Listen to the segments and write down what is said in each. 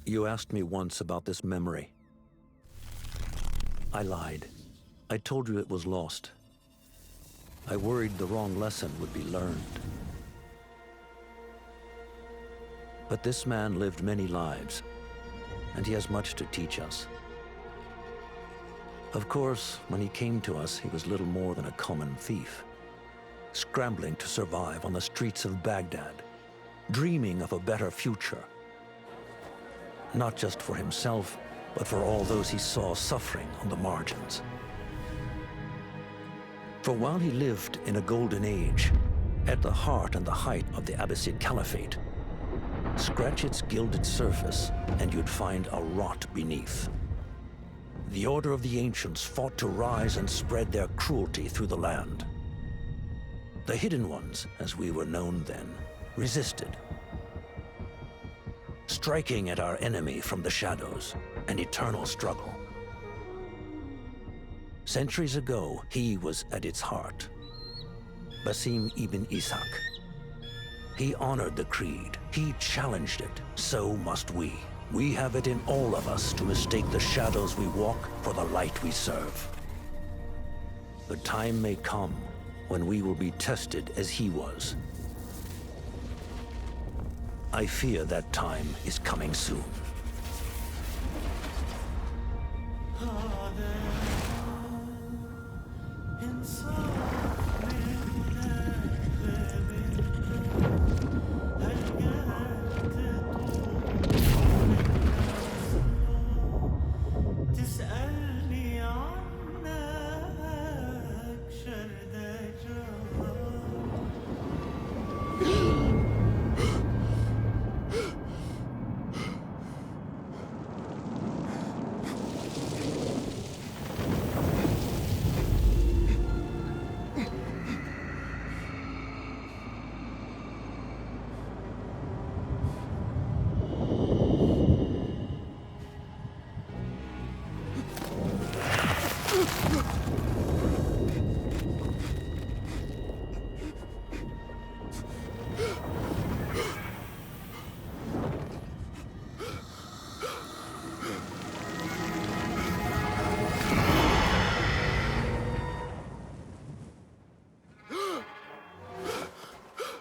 You asked me once about this memory. I lied. I told you it was lost. I worried the wrong lesson would be learned. But this man lived many lives, and he has much to teach us. Of course, when he came to us, he was little more than a common thief, scrambling to survive on the streets of Baghdad, dreaming of a better future. Not just for himself, but for all those he saw suffering on the margins. For while he lived in a golden age, at the heart and the height of the Abbasid Caliphate, scratch its gilded surface and you'd find a rot beneath. The Order of the Ancients fought to rise and spread their cruelty through the land. The Hidden Ones, as we were known then, resisted, striking at our enemy from the shadows, an eternal struggle. Centuries ago, he was at its heart, Basim ibn Ishaq. He honored the creed, he challenged it, so must we. We have it in all of us to mistake the shadows we walk for the light we serve. The time may come when we will be tested as he was. I fear that time is coming soon.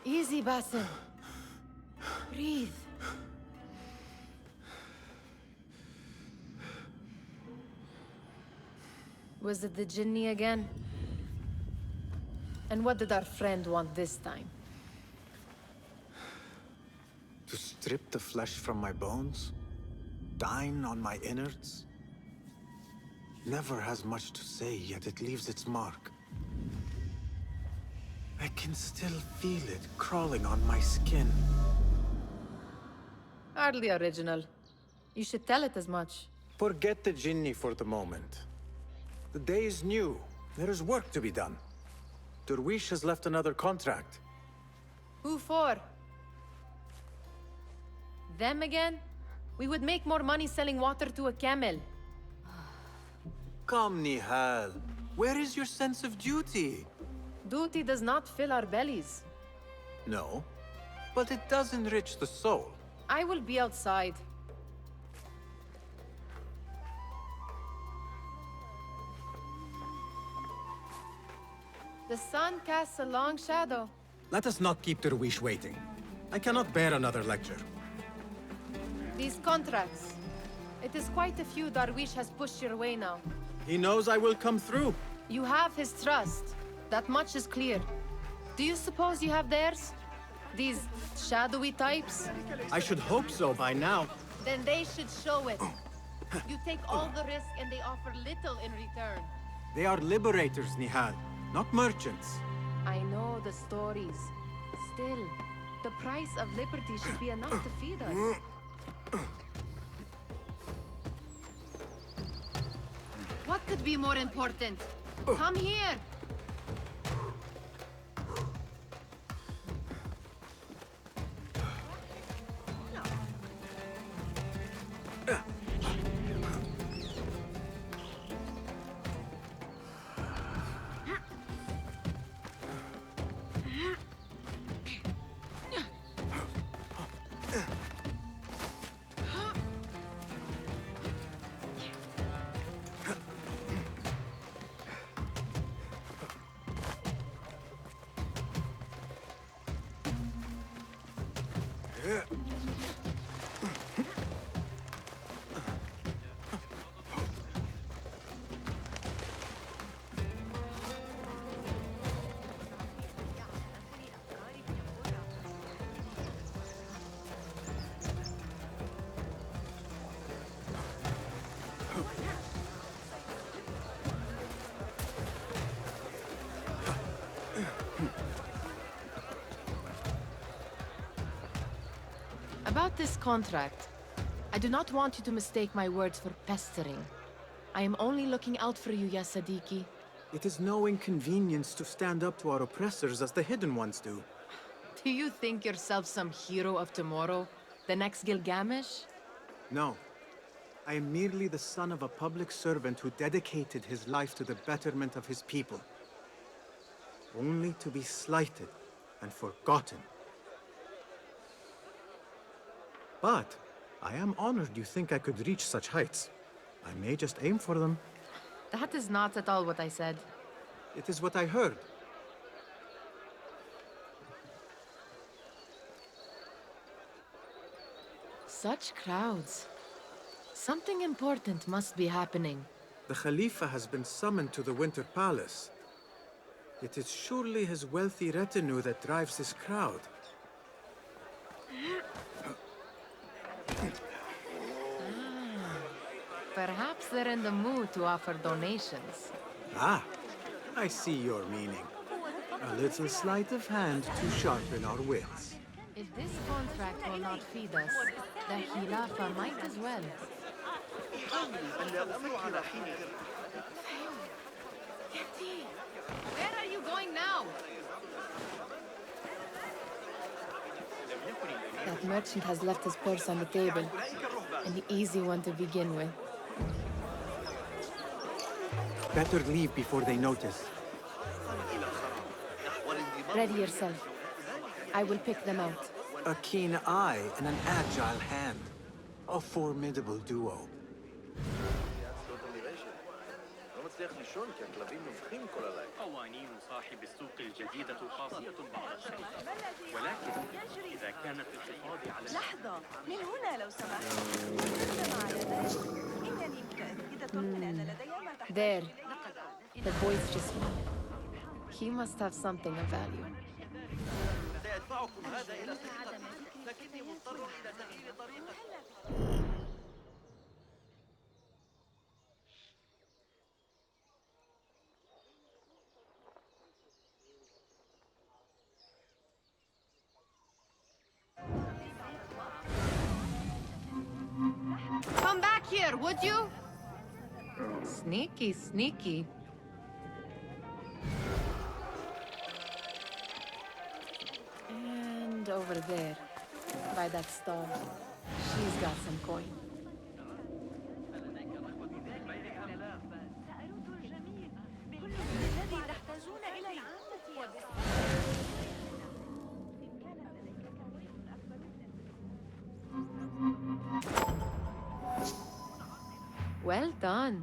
Easy, Basim. Breathe. Was it the Jinni again? And what did our friend want this time? To strip the flesh from my bones? Dine on my innards? Never has much to say, yet it leaves its mark. I can still feel it crawling on my skin. Hardly original. You should tell it as much. Forget the Jinni for the moment. The day is new. There is work to be done. Derwish has left another contract. Who for? Them again? We would make more money selling water to a camel. Come, Nihal. Where is your sense of duty? Duty does not fill our bellies. No, but it does enrich the soul. I will be outside. The sun casts a long shadow. Let us not keep Derwish waiting. I cannot bear another lecture. These contracts. It is quite a few Darwish has pushed your way now. He knows I will come through. You have his trust. That much is clear. Do you suppose you have theirs? These shadowy types? I should hope so by now. Then they should show it. You take all the risk and they offer little in return. They are liberators, Nihal, not merchants. I know the stories. Still, the price of liberty should be enough to feed us. What could be more important? Come here! About this contract, I do not want you to mistake my words for pestering. I am only looking out for you, ya Sadiki. It is no inconvenience to stand up to our oppressors as the Hidden Ones do. Do you think yourself some hero of tomorrow? The next Gilgamesh? No. I am merely the son of a public servant who dedicated his life to the betterment of his people. Only to be slighted and forgotten. But I am honored you think I could reach such heights. I may just aim for them. That is not at all what I said. It is what I heard. Such crowds. Something important must be happening. The Khalifa has been summoned to the Winter Palace. It is surely his wealthy retinue that drives this crowd. Perhaps they're in the mood to offer donations. Ah, I see your meaning. A little sleight of hand to sharpen our wits. If this contract will not feed us, the Khilafa might as well. Where are you going now? That merchant has left his purse on the table. An easy one to begin with. Better leave before they notice. Ready yourself. I will pick them out. A keen eye and an agile hand. A formidable duo. قوانين صاحب السوق الجديدة قاسية بعض الشيء، ولكن إذا كانت الحفاظ على لحظة، من هنا لو سمحت. مع يديك. إنني متأكدة من أن لدي ما تحتاج There. إليه. The boys just won. He must have something of value. سيدفعكم هذا إلى سرقتي، لكني مضطر إلى تغيير طريقتي. Come back here, would you? Sneaky, sneaky. And over there, by that stall, she's got some coin. الذي تحتاجون إليه. Well done.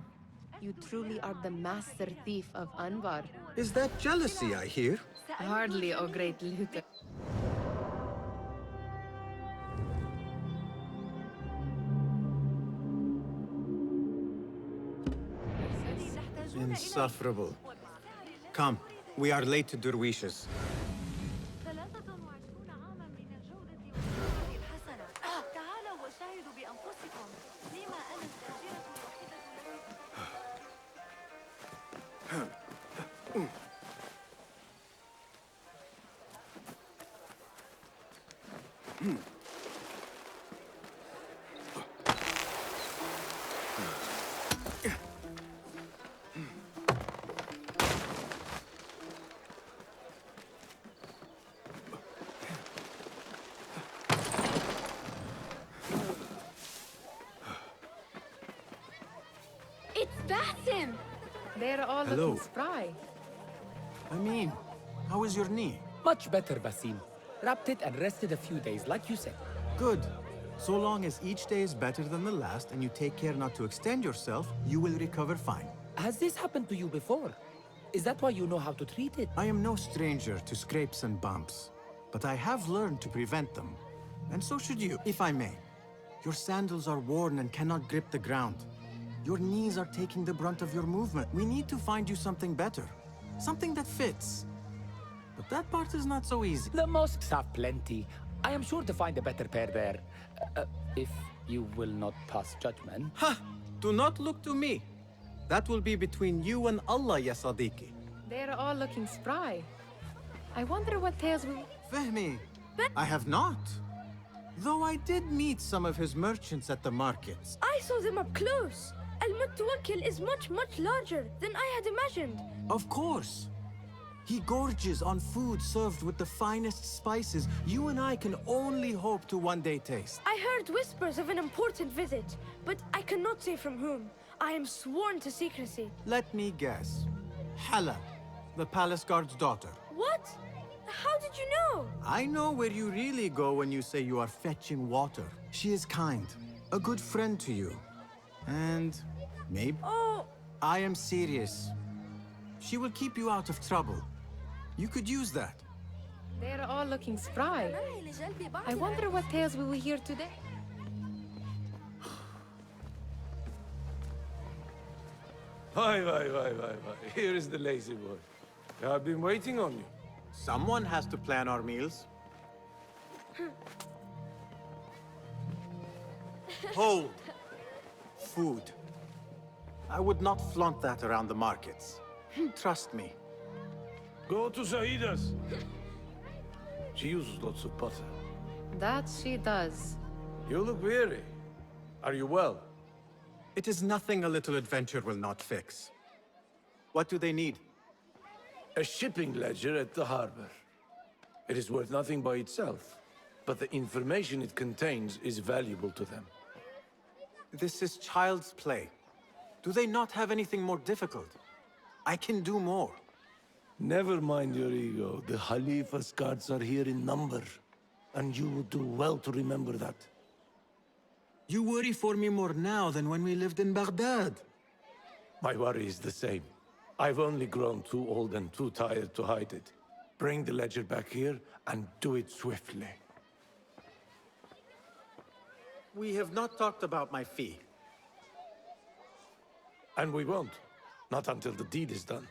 You truly are the master thief of Anbar. Is that jealousy I hear? Hardly, O great looter. Insufferable. Come, we are late to Derwishes. 23 عاماً من الجودة والصحة الحسنة. تعالوا وشاهدوا بأنفسكم. فيما أنا التاجرة الوحيدة. It's Basim! They're all Hello. looking spry. I mean, how is your knee? Much better, Basim. Wrapped it and rested a few days, like you said. Good. So long as each day is better than the last and you take care not to extend yourself, you will recover fine. Has this happened to you before? Is that why you know how to treat it? I am no stranger to scrapes and bumps, but I have learned to prevent them. And so should you, if I may. Your sandals are worn and cannot grip the ground. Your knees are taking the brunt of your movement. We need to find you something better. Something that fits. But that part is not so easy. The mosques have plenty. I am sure to find a better pair there. If you will not pass judgment. Ha! Do not look to me. That will be between you and Allah, ya Sadiqi. They're all looking spry. I wonder what tales will... Fehmi, I have not. Though I did meet some of his merchants at the markets. I saw them up close. Al-Mutawakkil is much, much larger than I had imagined. Of course. He gorges on food served with the finest spices you and I can only hope to one day taste. I heard whispers of an important visit, but I cannot say from whom. I am sworn to secrecy. Let me guess. Hala, the palace guard's daughter. What? How did you know? I know where you really go when you say you are fetching water. She is kind, a good friend to you. And maybe... Oh, I am serious. She will keep you out of trouble. You could use that. They're all looking spry. I wonder what tales we will hear today. Why. Here is the lazy boy. I've been waiting on you. Someone has to plan our meals. Hold. Food. I would not flaunt that around the markets. Trust me. Go to Saida's. She uses lots of butter. That she does. You look weary. Are you well? It is nothing a little adventure will not fix. What do they need? A shipping ledger at the harbor. It is worth nothing by itself, but the information it contains is valuable to them. This is child's play. Do they not have anything more difficult? I can do more. Never mind your ego. The Khalifa's guards are here in number, and you would do well to remember that. You worry for me more now than when we lived in Baghdad. My worry is the same. I've only grown too old and too tired to hide it. Bring the ledger back here, and do it swiftly. We have not talked about my fee. And we won't. Not until the deed is done.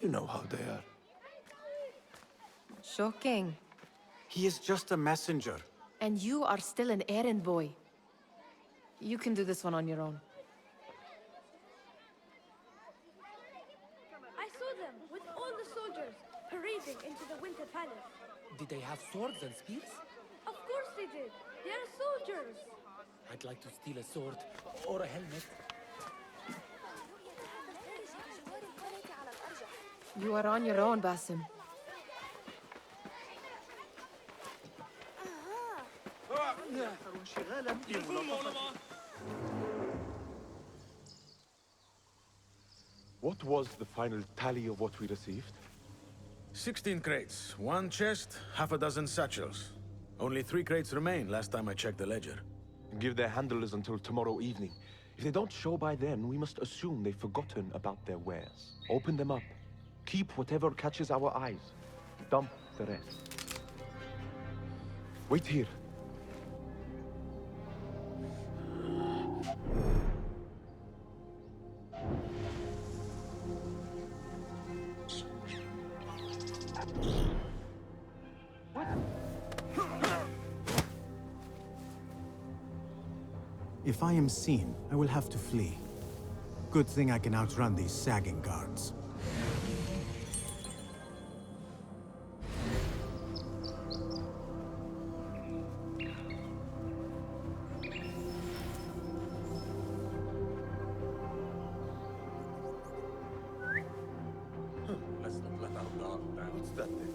You know how they are. Shocking. He is just a messenger. And you are still an errand boy. You can do this one on your own. I saw them with all the soldiers parading into the Winter Palace. Did they have swords and spears? Of course they did. They are soldiers. I'd like to steal a sword or a helmet. You are on your own, Basim. What was the final tally of what we received? 16 crates, 1 chest, half a dozen satchels. Only 3 crates remain last time I checked the ledger. Give their handlers until tomorrow evening. If they don't show by then, we must assume they've forgotten about their wares. Open them up. Keep whatever catches our eyes. Dump the rest. Wait here. If I am seen, I will have to flee. Good thing I can outrun these sagging guards. Let's not let our guard down. What's that thing?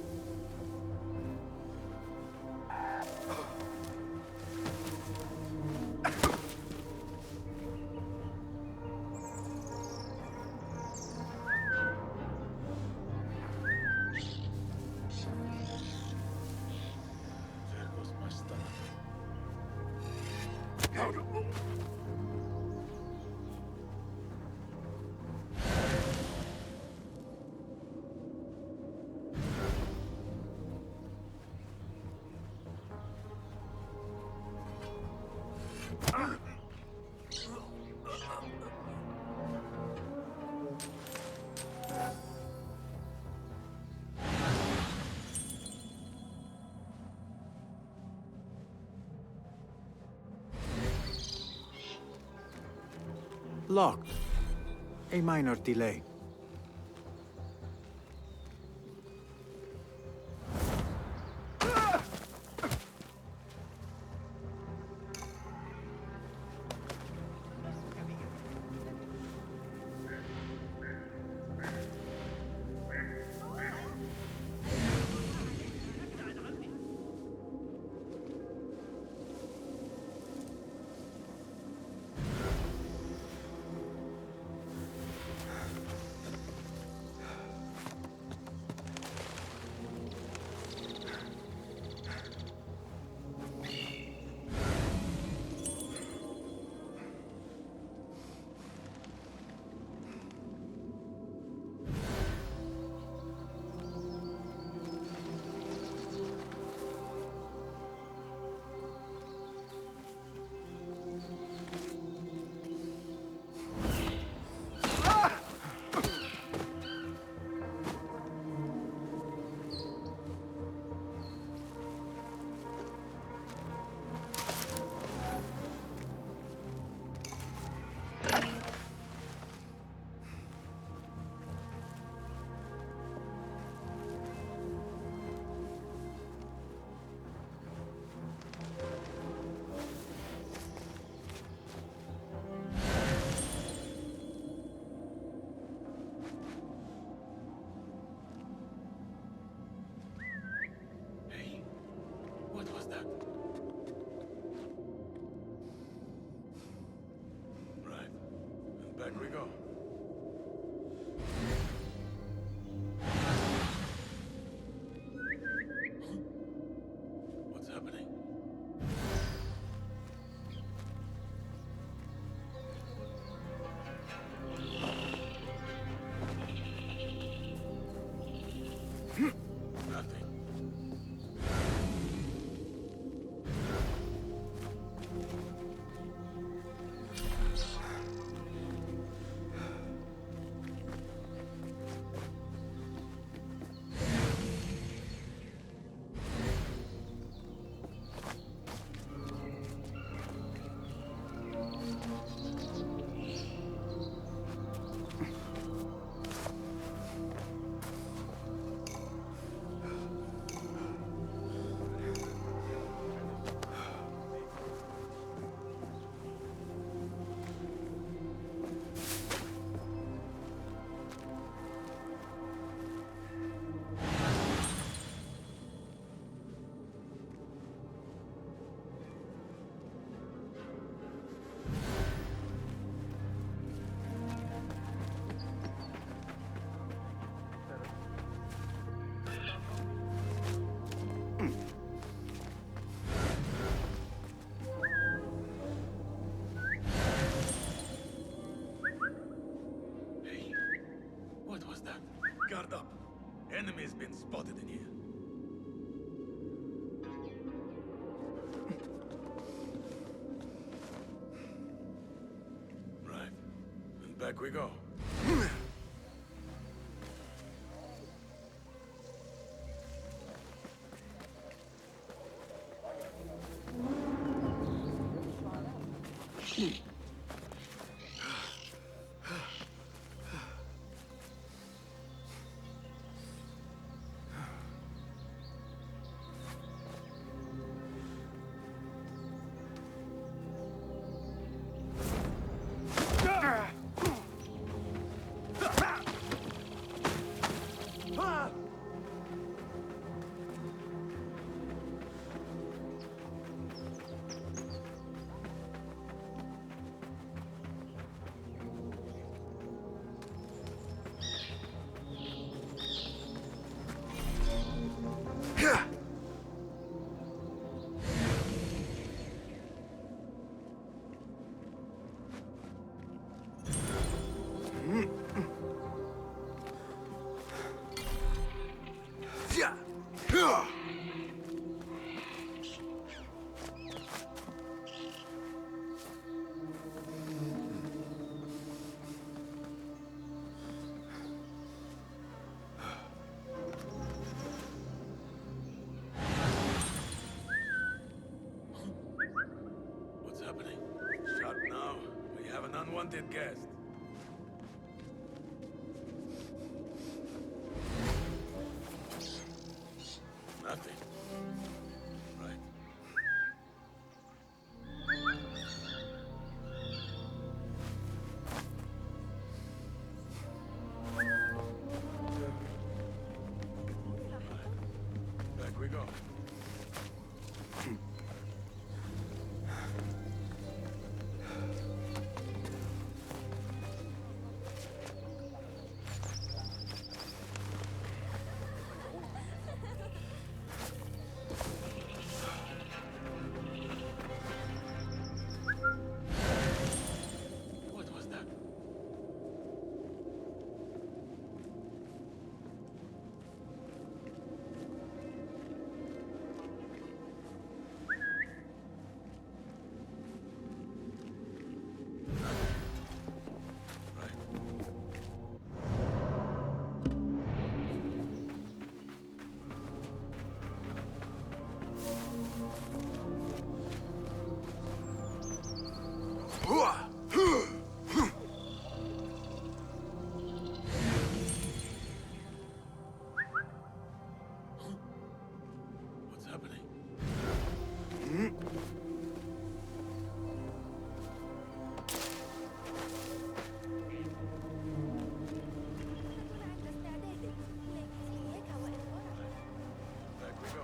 There goes my stomach. Locked. A minor delay. What was that? Right. And back we go. What's happening? Nothing. What was that? Guard up. Enemy's been spotted in here. Right. And back we go. unwanted guest. Nothing. Right. Back we go. What was that? Right. What's happening? Back we go.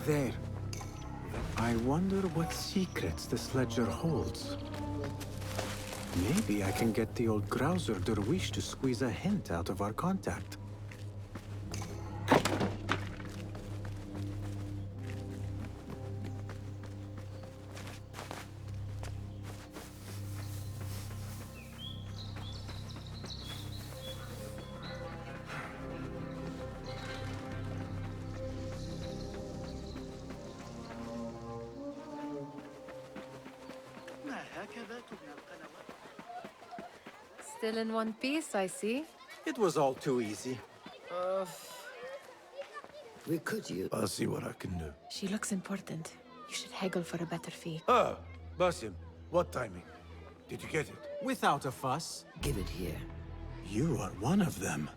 There. I wonder what secrets this ledger holds. Maybe I can get the old grouser Derwish to squeeze a hint out of our contact. Still in one piece, I see. It was all too easy. We could use... I'll see what I can do. She looks important. You should haggle for a better fee. Ah, Basim, what timing? Did you get it? Without a fuss. Give it here. You are one of them.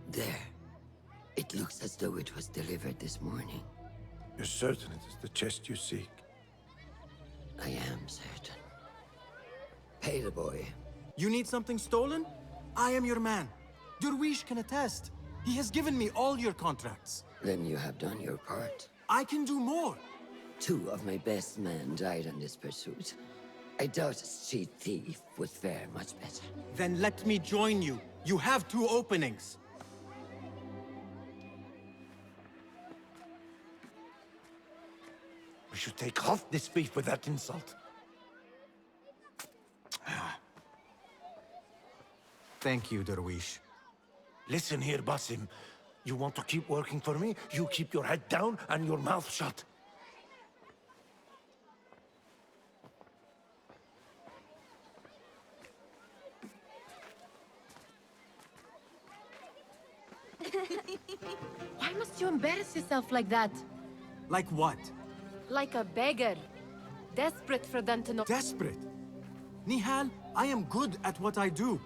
There. It looks as though it was delivered this morning. You're certain it is the chest you seek? I am certain. Pay the boy. You need something stolen? I am your man. Derwish can attest. He has given me all your contracts. Then you have done your part. I can do more. 2 of my best men died on this pursuit. I doubt a street thief would fare much better. Then let me join you. You have 2 openings. We should take half this beef with that insult. Thank you, Derwish. Listen here, Basim. You want to keep working for me? You keep your head down and your mouth shut. Why must you embarrass yourself like that? Like what? Like a beggar. Desperate for them to know. Desperate? Nihal, I am good at what I do.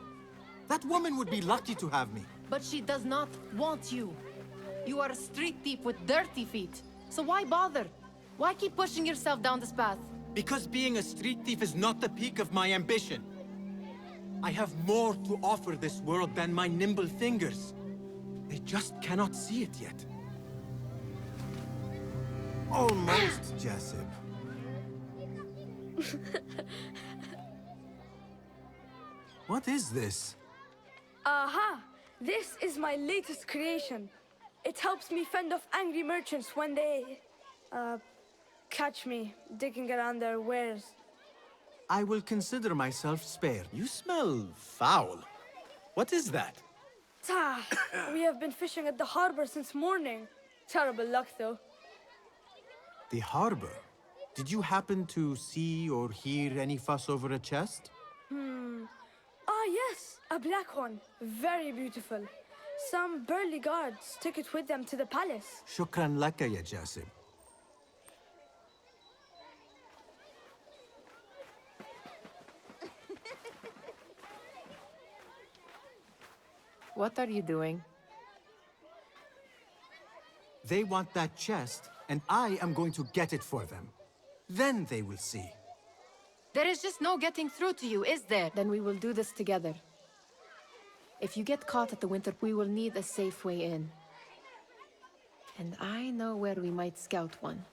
That woman would be lucky to have me. But she does not want you. You are a street thief with dirty feet. So why bother? Why keep pushing yourself down this path? Because being a street thief is not the peak of my ambition. I have more to offer this world than my nimble fingers. They just cannot see it yet. Almost, Jessup. What is this? Aha! This is my latest creation. It helps me fend off angry merchants when they... catch me digging around their wares. I will consider myself spared. You smell foul. What is that? We have been fishing at the harbor since morning. Terrible luck, though. The harbor? Did you happen to see or hear any fuss over a chest? Ah, yes, a black one. Very beautiful. Some burly guards took it with them to the palace. Shukran laka, ya Jasib. What are you doing? They want that chest, and I am going to get it for them. Then they will see. There is just no getting through to you, is there? Then we will do this together. If you get caught at the winter, we will need a safe way in. And I know where we might scout one.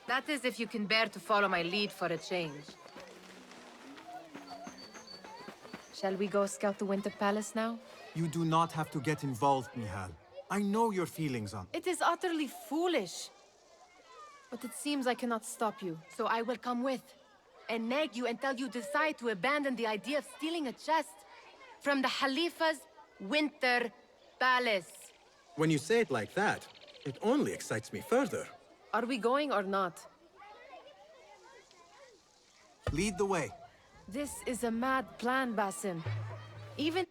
That is if you can bear to follow my lead for a change. Shall we go scout the Winter Palace now? You do not have to get involved, Nihal. I know your feelings on... It is utterly foolish. But it seems I cannot stop you, so I will come with. And nag you until you decide to abandon the idea of stealing a chest from the Khalifa's Winter Palace. When you say it like that, it only excites me further. Are we going or not? Lead the way. This is a mad plan, Basim. Even...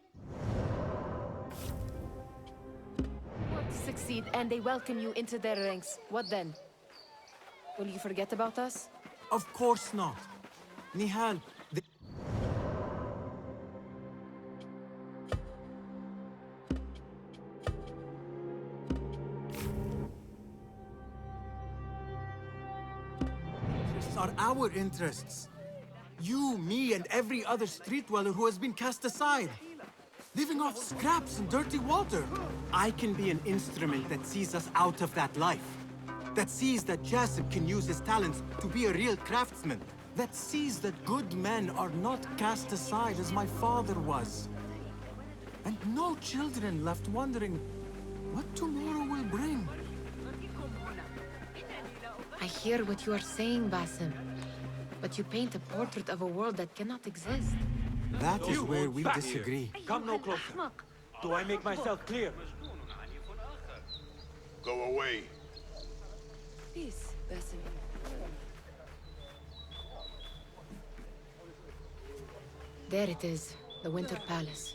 want to succeed, and they welcome you into their ranks. What then? Will you forget about us? Of course not. Nihal, These are our interests. You, me, and every other street dweller who has been cast aside. Living off scraps and dirty water. I can be an instrument that sees us out of that life. That sees that Jasip can use his talents to be a real craftsman. That sees that good men are not cast aside as my father was. And no children left wondering what tomorrow will bring. I hear what you are saying, Basim. But you paint a portrait of a world that cannot exist. That is where we disagree. Come no closer. Do I make myself clear? Go away. Peace, Basim. There it is, the Winter Palace.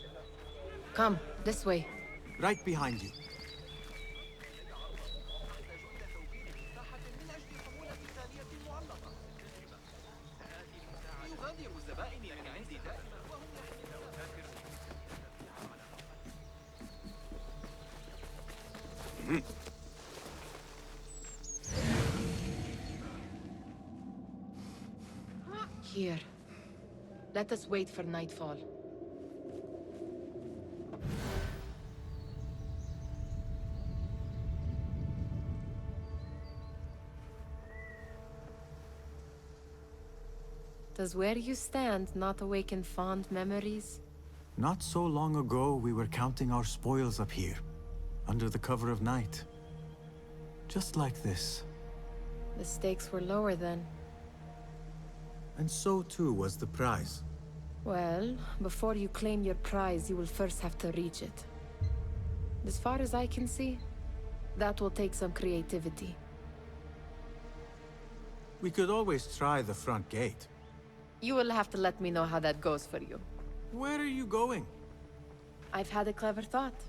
Come, this way. Right behind you. Here. Let us wait for nightfall. Does where you stand not awaken fond memories? Not so long ago, we were counting our spoils up here, under the cover of night. Just like this. The stakes were lower then. And so too was the prize. Well, before you claim your prize, you will first have to reach it. As far as I can see, that will take some creativity. We could always try the front gate. You will have to let me know how that goes for you. Where are you going? I've had a clever thought.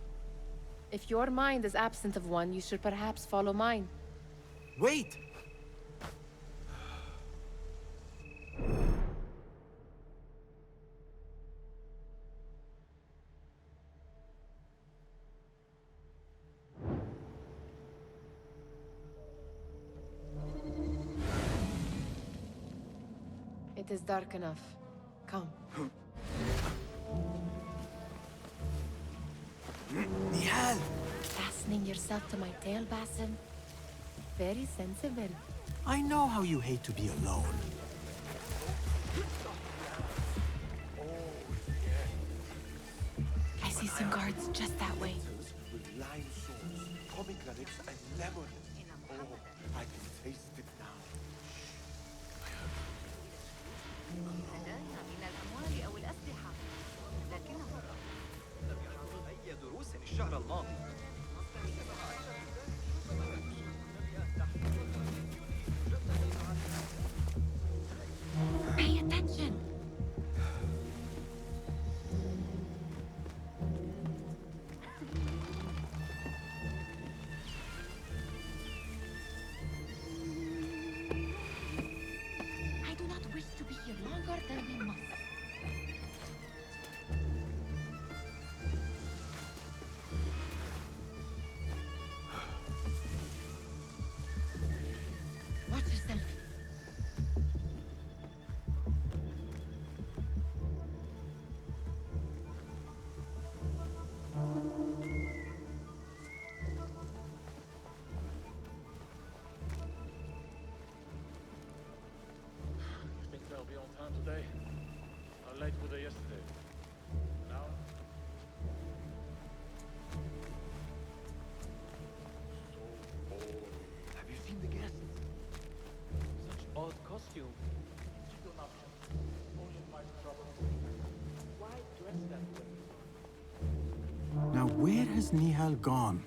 If your mind is absent of one, you should perhaps follow mine. Wait! It is dark enough. Come. Nihal! Fastening yourself to my tail, Basim? Very sensible. I know how you hate to be alone. I see some guards just that way. With lime sauce, pomegranates, and lemon. Oh, I can taste it now. هدايا من الأموال أو الأسلحة لكنه لم يحضر أي دروس الشهر الماضي Pay attention! I do not wish to be here longer than we must. Watch yourself. Think they'll be on time today? How late were they yesterday? An hour? So boring. Have you seen the guests? Such odd costume. Still not Ocean might trouble. Why dress that way? Now where has Nihal gone?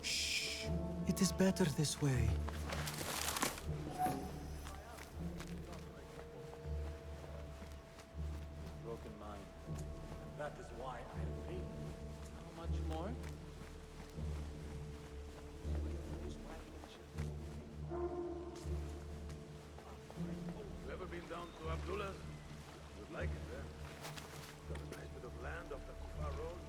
Shh! It is better this way. Broken mind. That is why I leave. How much more? You ever been down to Abdullah's? You'd like it there. Got a nice bit of land off the Kufa Road.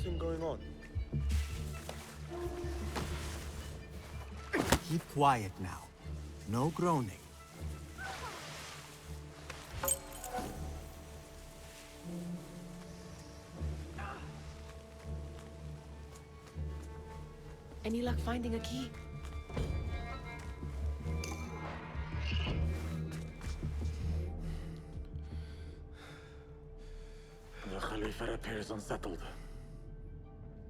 anything going on? Keep quiet now. No groaning. Any luck finding a key? The Khalifa appears unsettled.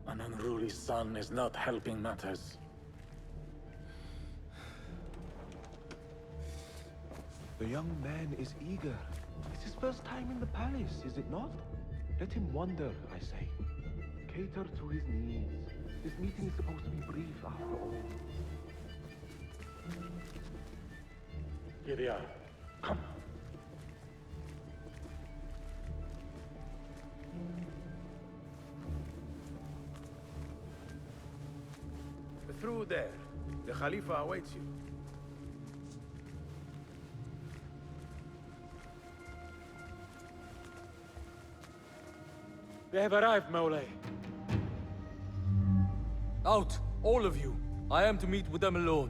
An unruly son is not helping matters. The young man is eager. It's his first time in the palace, is it not? Let him wander, I say. Cater to his needs. This meeting is supposed to be brief, after all. Here they are. Come. Through there. The Khalifa awaits you. We have arrived, Mawlay. Out, all of you. I am to meet with them alone.